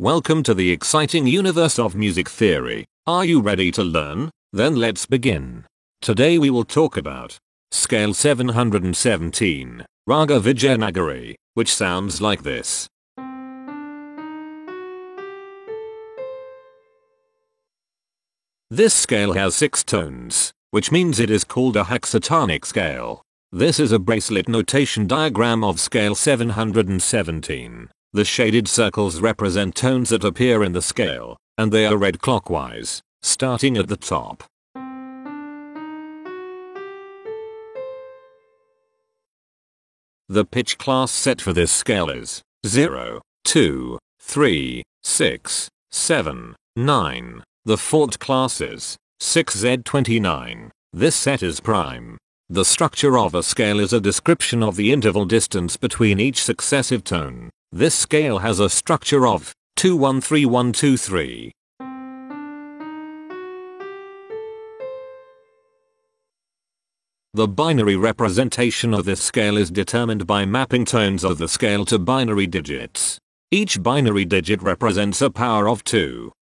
Welcome to the exciting universe of music theory. Are you ready to learn? Then let's begin. Today we will talk about Scale 717, Raga Vijayanagari, which sounds like this. This scale has 6 tones, which means it is called a hexatonic scale. This is a bracelet notation diagram of scale 717. The shaded circles represent tones that appear in the scale, and they are read clockwise, starting at the top. The pitch class set for this scale is 0, 2, 3, 6, 7, 9. The fault class is 6Z29. This set is prime. The structure of a scale is a description of the interval distance between each successive tone. This scale has a structure of 2-1-3-1-2-3. The binary representation of this scale is determined by mapping tones of the scale to binary digits. Each binary digit represents a power of 2.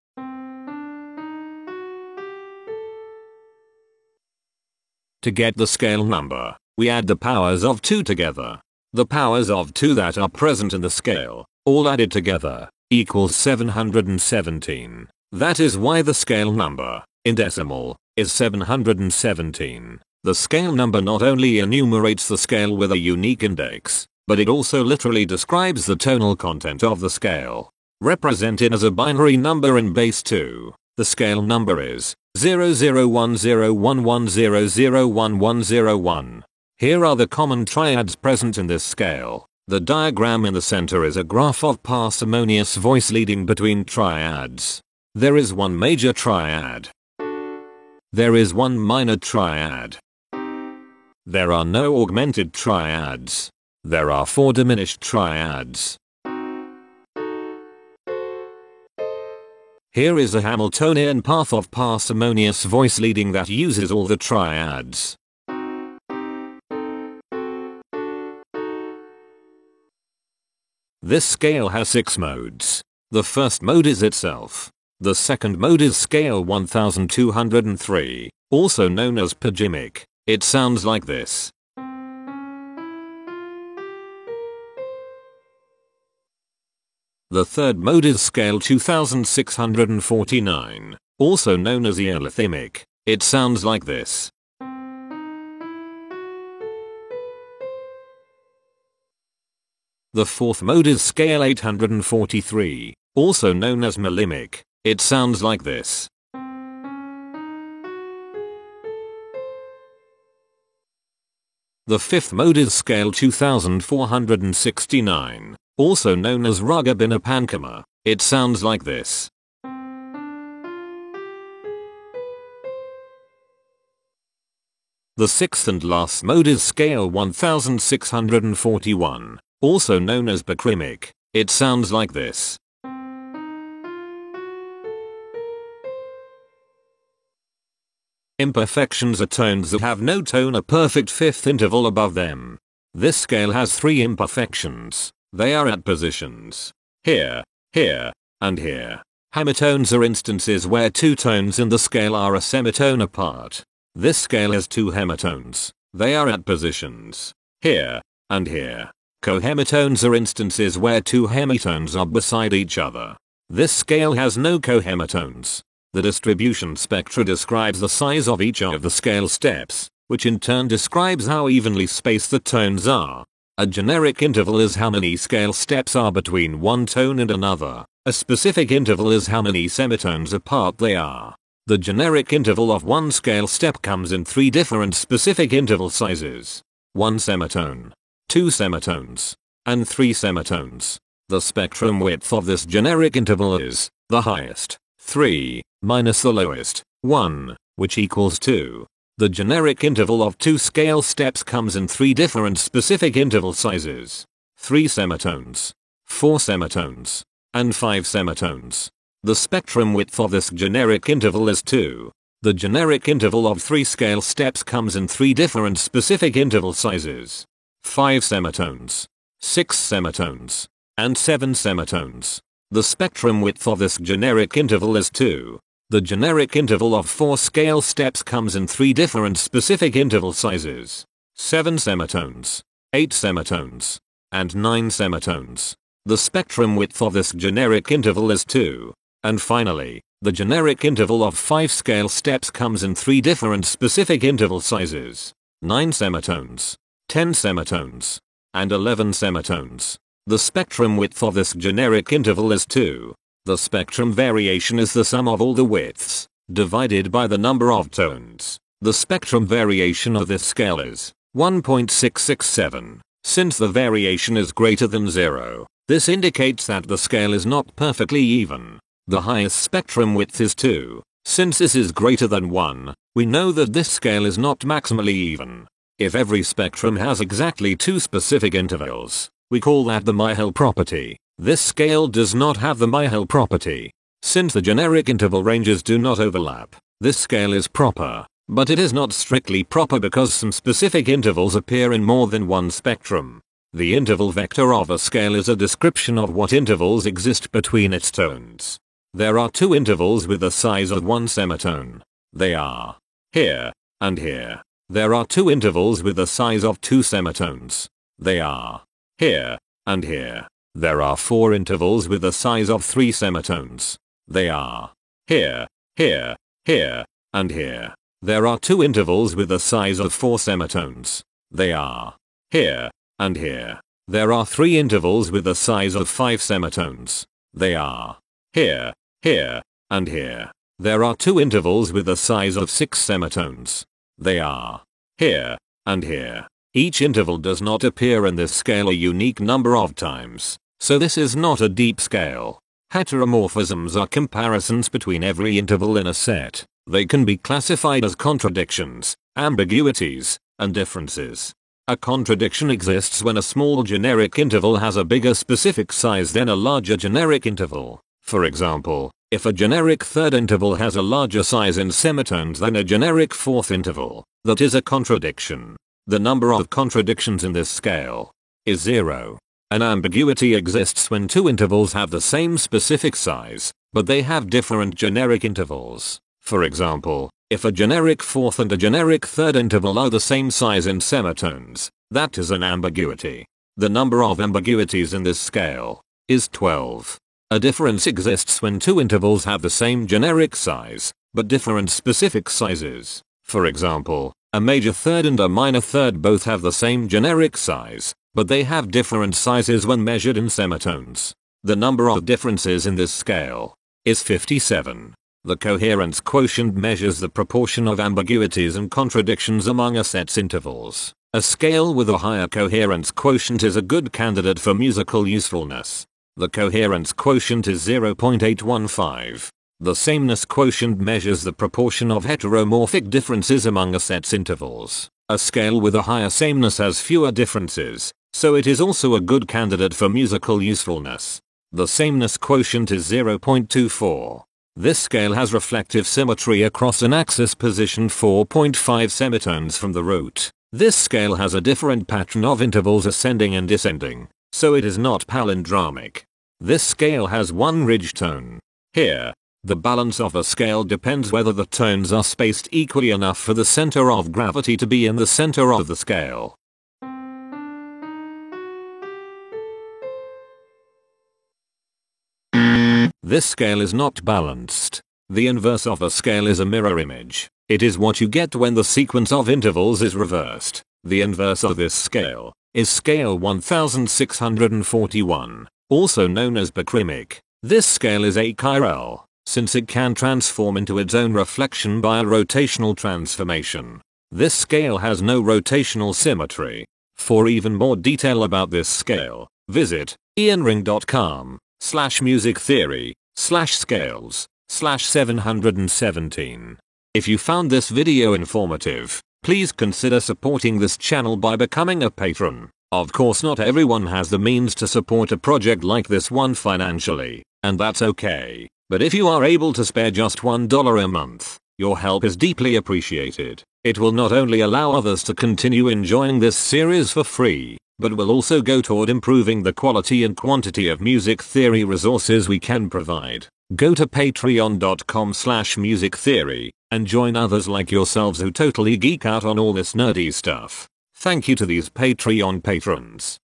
To get the scale number, we add the powers of 2 together. The powers of 2 that are present in the scale, all added together, equals 717. That is why the scale number, in decimal, is 717. The scale number not only enumerates the scale with a unique index, but it also literally describes the tonal content of the scale. Represented as a binary number in base 2, the scale number is 001011001101. Here are the common triads present in this scale. The diagram in the center is a graph of parsimonious voice leading between triads. There is one major triad. There is one minor triad. There are no augmented triads. There are 4 diminished triads. Here is a Hamiltonian path of parsimonious voice leading that uses all the triads. This scale has 6 modes. The first mode is itself. The second mode is scale 1203, also known as pagimic. It sounds like this. The third mode is scale 2649, also known as eolithymic. It sounds like this. The fourth mode is scale 843, also known as melimic. It sounds like this. The fifth mode is scale 2469, also known as Raga Binapankama. It sounds like this. The sixth and last mode is scale 1641. Also known as bakrimic. It sounds like this. Imperfections are tones that have no tone, a perfect fifth interval above them. This scale has 3 imperfections. They are at positions here, here, and here. Hemitones are instances where 2 tones in the scale are a semitone apart. This scale has 2 hemitones. They are at positions here and here. Cohemitones are instances where 2 hemitones are beside each other. This scale has no cohemitones. The distribution spectra describes the size of each of the scale steps, which in turn describes how evenly spaced the tones are. A generic interval is how many scale steps are between one tone and another. A specific interval is how many semitones apart they are. The generic interval of one scale step comes in 3 different specific interval sizes. 1 semitone, 2 semitones, and 3 semitones. The spectrum width of this generic interval is the highest, 3, minus the lowest, 1, which equals 2. The generic interval of 2 scale steps comes in 3 different specific interval sizes. 3 semitones, 4 semitones, and 5 semitones. The spectrum width of this generic interval is 2. The generic interval of 3 scale steps comes in 3 different specific interval sizes. 5 semitones, 6 semitones, and 7 semitones. The spectrum width of this generic interval is 2. The generic interval of 4 scale steps comes in 3 different specific interval sizes: 7 semitones, 8 semitones, and 9 semitones. The spectrum width of this generic interval is 2. And finally, the generic interval of 5 scale steps comes in 3 different specific interval sizes: 9 semitones, 10 semitones, and 11 semitones. The spectrum width of this generic interval is 2. The spectrum variation is the sum of all the widths, divided by the number of tones. The spectrum variation of this scale is 1.667. Since the variation is greater than 0, this indicates that the scale is not perfectly even. The highest spectrum width is 2. Since this is greater than 1, we know that this scale is not maximally even. If every spectrum has exactly 2 specific intervals, we call that the Myhill property. This scale does not have the Myhill property. Since the generic interval ranges do not overlap, this scale is proper, but it is not strictly proper because some specific intervals appear in more than one spectrum. The interval vector of a scale is a description of what intervals exist between its tones. There are 2 intervals with the size of 1 semitone. They are here and here. There are 2 intervals with the size of 2 semitones. They are here and here. There are 4 intervals with the size of 3 semitones. They are here, here, here, and here. There are 2 intervals with the size of 4 semitones. They are here and here. There are 3 intervals with the size of 5 semitones. They are here, here, and here. There are 2 intervals with the size of 6 semitones. They are here and here. Each interval does not appear in this scale a unique number of times, so this is not a deep scale. Heteromorphisms are comparisons between every interval in a set. They can be classified as contradictions, ambiguities, and differences. A contradiction exists when a small generic interval has a bigger specific size than a larger generic interval. For example, if a generic third interval has a larger size in semitones than a generic fourth interval, that is a contradiction. The number of contradictions in this scale is 0. An ambiguity exists when 2 intervals have the same specific size, but they have different generic intervals. For example, if a generic fourth and a generic third interval are the same size in semitones, that is an ambiguity. The number of ambiguities in this scale is 12. A difference exists when 2 intervals have the same generic size, but different specific sizes. For example, a major third and a minor third both have the same generic size, but they have different sizes when measured in semitones. The number of differences in this scale is 57. The coherence quotient measures the proportion of ambiguities and contradictions among a set's intervals. A scale with a higher coherence quotient is a good candidate for musical usefulness. The coherence quotient is 0.815. The sameness quotient measures the proportion of heteromorphic differences among a set's intervals. A scale with a higher sameness has fewer differences, so it is also a good candidate for musical usefulness. The sameness quotient is 0.24. This scale has reflective symmetry across an axis positioned 4.5 semitones from the root. This scale has a different pattern of intervals ascending and descending, so it is not palindromic. This scale has 1 ridge tone. Here, the balance of a scale depends whether the tones are spaced equally enough for the center of gravity to be in the center of the scale. This scale is not balanced. The inverse of a scale is a mirror image. It is what you get when the sequence of intervals is reversed. The inverse of this scale is scale 1641, also known as bacrimic. This scale is achiral, since it can transform into its own reflection by a rotational transformation. This scale has no rotational symmetry. For even more detail about this scale, visit ianring.com/musictheory/scales/717. If you found this video informative, please consider supporting this channel by becoming a patron. Of course, not everyone has the means to support a project like this one financially, and that's okay. But if you are able to spare just $1 a month, your help is deeply appreciated. It will not only allow others to continue enjoying this series for free, but will also go toward improving the quality and quantity of music theory resources we can provide. Go to patreon.com/musictheory and join others like yourselves who totally geek out on all this nerdy stuff. Thank you to these Patreon patrons.